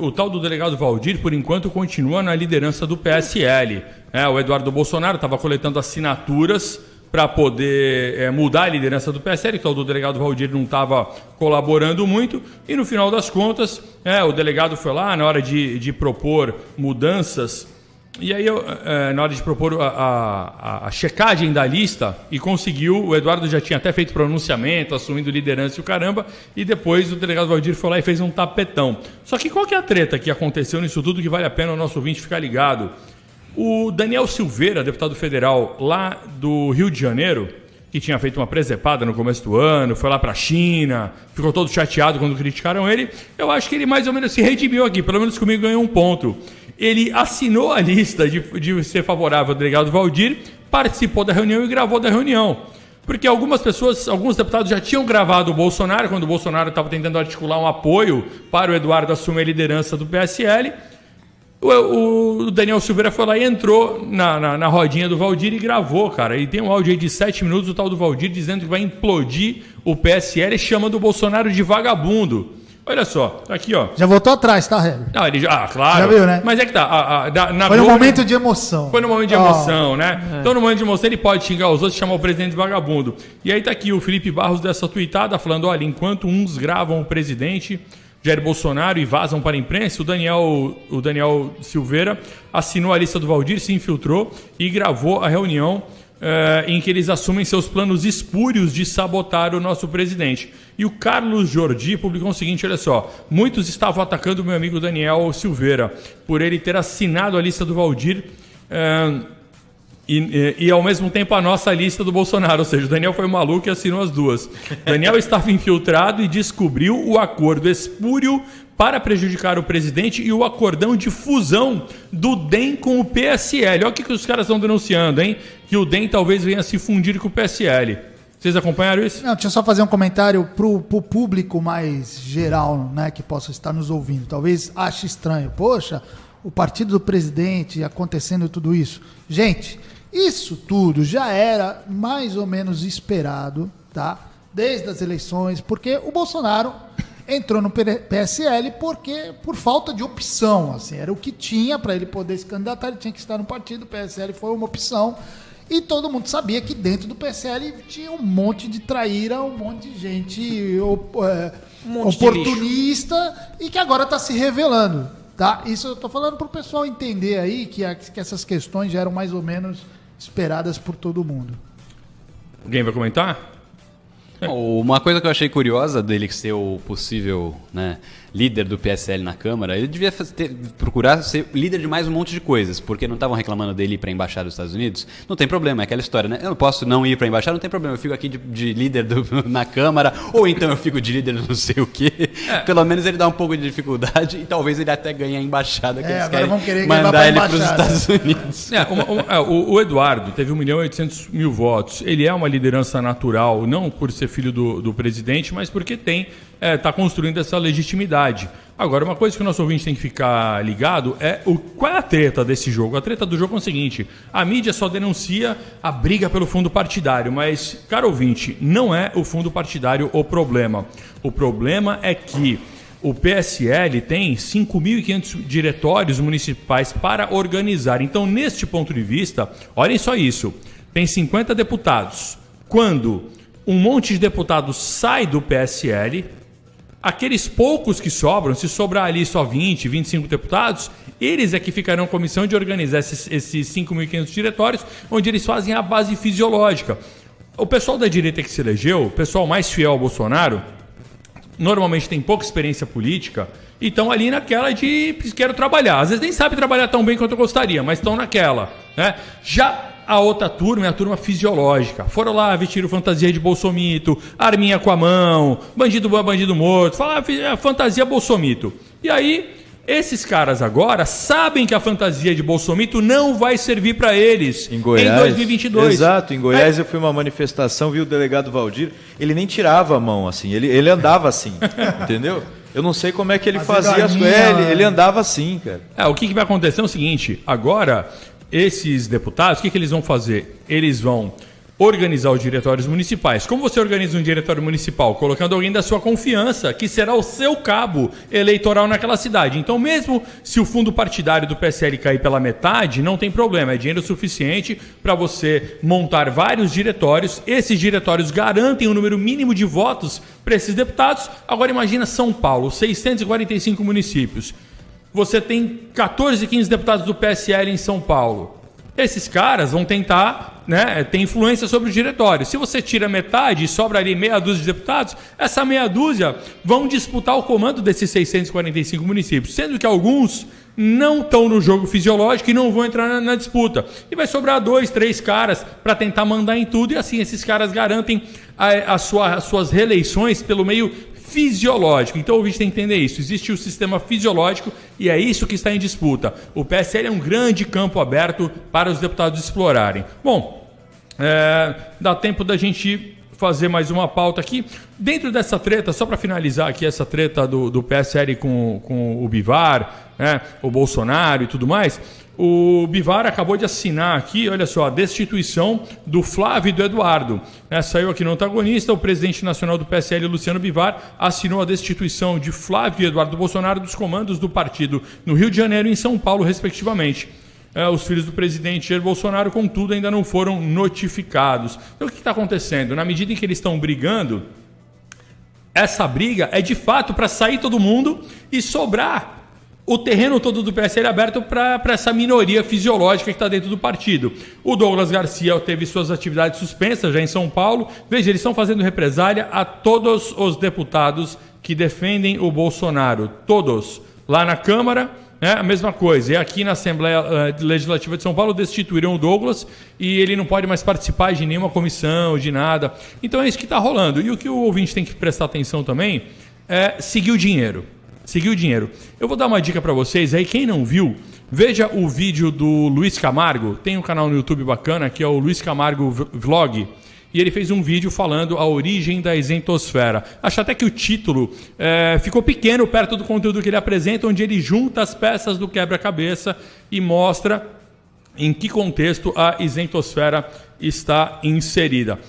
O tal do delegado Valdir, por enquanto, continua na liderança do PSL. O Eduardo Bolsonaro estava coletando assinaturas para poder mudar a liderança do PSL, que o tal do delegado Valdir não estava colaborando muito. E no final das contas, o delegado foi lá na hora de propor mudanças. E aí, na hora de propor a checagem da lista, e conseguiu, o Eduardo já tinha até feito pronunciamento, assumindo liderança e o caramba, e depois o delegado Valdir foi lá e fez um tapetão. Só que qual que é a treta que aconteceu nisso tudo que vale a pena o nosso ouvinte ficar ligado? O Daniel Silveira, deputado federal lá do Rio de Janeiro, que tinha feito uma presepada no começo do ano, foi lá para a China, ficou todo chateado quando criticaram ele, eu acho que ele mais ou menos se redimiu aqui, pelo menos comigo ganhou um ponto. Ele assinou a lista de ser favorável ao delegado Valdir, participou da reunião e gravou da reunião. Porque algumas pessoas, alguns deputados já tinham gravado o Bolsonaro, quando o Bolsonaro estava tentando articular um apoio para o Eduardo assumir a liderança do PSL. O Daniel Silveira foi lá e entrou na rodinha do Valdir e gravou, cara. E tem um áudio aí de 7 minutos do tal do Valdir dizendo que vai implodir o PSL e chamando o Bolsonaro de vagabundo. Olha só, tá aqui, ó. Já voltou atrás, tá, Hélio? Não, ele já, claro. Já viu, né? Mas é que tá. Foi no momento de emoção. Foi no momento de emoção, né? Então, no momento de emoção, ele pode xingar os outros e chamar o presidente de vagabundo. E aí tá aqui o Felipe Barros dessa tuitada falando, olha, enquanto uns gravam o presidente Jair Bolsonaro e vazam para a imprensa, o Daniel Silveira assinou a lista do Valdir, se infiltrou e gravou a reunião em que eles assumem seus planos espúrios de sabotar o nosso presidente. E o Carlos Jordi publicou o seguinte, olha só, muitos estavam atacando o meu amigo Daniel Silveira por ele ter assinado a lista do Valdir e ao mesmo tempo a nossa lista do Bolsonaro, ou seja, o Daniel foi maluco e assinou as duas. Daniel estava infiltrado e descobriu o acordo espúrio para prejudicar o presidente e o acordão de fusão do DEM com o PSL. Olha o que os caras estão denunciando, hein? Que o DEM talvez venha se fundir com o PSL. Vocês acompanharam isso? Não, deixa eu só fazer um comentário pro público mais geral, né, que possa estar nos ouvindo. Talvez ache estranho. Poxa, o partido do presidente acontecendo tudo isso. Gente, isso tudo já era mais ou menos esperado, tá? Desde as eleições, porque o Bolsonaro entrou no PSL por falta de opção, assim, era o que tinha para ele poder se candidatar, ele tinha que estar no partido, o PSL foi uma opção, e todo mundo sabia que dentro do PSL tinha um monte de traíra, um monte de gente oportunista, e que agora está se revelando, tá? Isso eu estou falando para o pessoal entender aí que essas questões já eram mais ou menos esperadas por todo mundo. Alguém vai comentar? Uma coisa que eu achei curiosa dele ser o possível, né, líder do PSL na Câmara, ele devia procurar ser líder de mais um monte de coisas, porque não estavam reclamando dele ir para a Embaixada dos Estados Unidos. Não tem problema, é aquela história, né? Eu não posso não ir para a Embaixada, não tem problema, eu fico aqui de líder na Câmara, ou então eu fico de líder não sei o quê. Pelo menos ele dá um pouco de dificuldade e talvez ele até ganhe a Embaixada, que eles querem mandar ele para os Estados Unidos. O Eduardo teve 1.800.000 votos. Ele é uma liderança natural, não por ser filho do presidente, mas porque está construindo essa legitimidade. Agora, uma coisa que o nosso ouvinte tem que ficar ligado é qual é a treta desse jogo. A treta do jogo é o seguinte, a mídia só denuncia a briga pelo fundo partidário, mas, caro ouvinte, não é o fundo partidário o problema. O problema é que o PSL tem 5.500 diretórios municipais para organizar. Então, neste ponto de vista, olhem só isso, tem 50 deputados. Quando um monte de deputados sai do PSL, aqueles poucos que sobram, se sobrar ali só 20, 25 deputados, eles é que ficarão com a missão de organizar esses 5.500 diretórios, onde eles fazem a base fisiológica. O pessoal da direita que se elegeu, o pessoal mais fiel ao Bolsonaro, normalmente tem pouca experiência política e estão ali naquela de quero trabalhar. Às vezes nem sabe trabalhar tão bem quanto eu gostaria, mas estão naquela, né? Já a outra turma é a turma fisiológica. Foram lá, vestiram fantasia de bolsomito, arminha com a mão, bandido bom, bandido morto, falaram fantasia bolsomito. E aí, esses caras agora sabem que a fantasia de bolsomito não vai servir para eles em 2022. Exato, em Goiás eu fui a uma manifestação, vi o delegado Valdir, ele nem tirava a mão assim, ele andava assim, entendeu? Eu não sei como é que ele fazia as coisas, ele andava assim, cara. O que vai acontecer é o seguinte, agora esses deputados, o que eles vão fazer? Eles vão organizar os diretórios municipais. Como você organiza um diretório municipal? Colocando alguém da sua confiança, que será o seu cabo eleitoral naquela cidade. Então, mesmo se o fundo partidário do PSL cair pela metade, não tem problema. É dinheiro suficiente para você montar vários diretórios. Esses diretórios garantem um número mínimo de votos para esses deputados. Agora imagina São Paulo, 645 municípios. Você tem 14, 15 deputados do PSL em São Paulo. Esses caras vão tentar, né, ter influência sobre o diretório. Se você tira metade e sobra ali meia dúzia de deputados, essa meia dúzia vão disputar o comando desses 645 municípios, sendo que alguns não estão no jogo fisiológico e não vão entrar na disputa. E vai sobrar 2, 3 caras para tentar mandar em tudo, e assim esses caras garantem as suas reeleições pelo meio fisiológico. Então o ouvinte tem que entender isso. Existe o sistema fisiológico e é isso que está em disputa. O PSL é um grande campo aberto para os deputados explorarem. Bom, dá tempo da gente fazer mais uma pauta aqui. Dentro dessa treta, só para finalizar aqui essa treta do PSL com o Bivar, né, o Bolsonaro e tudo mais, o Bivar acabou de assinar aqui, olha só, a destituição do Flávio e do Eduardo. Saiu aqui no Antagonista, o presidente nacional do PSL, Luciano Bivar, assinou a destituição de Flávio e Eduardo Bolsonaro dos comandos do partido no Rio de Janeiro e em São Paulo, respectivamente. Os filhos do presidente Jair Bolsonaro, contudo, ainda não foram notificados. Então, o que está acontecendo? Na medida em que eles estão brigando, essa briga é de fato para sair todo mundo e sobrar o terreno todo do PSL aberto para essa minoria fisiológica que está dentro do partido. O Douglas Garcia teve suas atividades suspensas já em São Paulo. Veja, eles estão fazendo represália a todos os deputados que defendem o Bolsonaro. Todos. Lá na Câmara, a mesma coisa. E aqui na Assembleia Legislativa de São Paulo destituíram o Douglas e ele não pode mais participar de nenhuma comissão, de nada. Então é isso que está rolando. E o que o ouvinte tem que prestar atenção também é seguir o dinheiro. Seguir o dinheiro. Eu vou dar uma dica para vocês aí, quem não viu, veja o vídeo do Luiz Camargo, tem um canal no YouTube bacana que é o Luiz Camargo Vlog, e ele fez um vídeo falando a origem da isentosfera. Acho até que o título ficou pequeno perto do conteúdo que ele apresenta, onde ele junta as peças do quebra-cabeça e mostra em que contexto a isentosfera está inserida.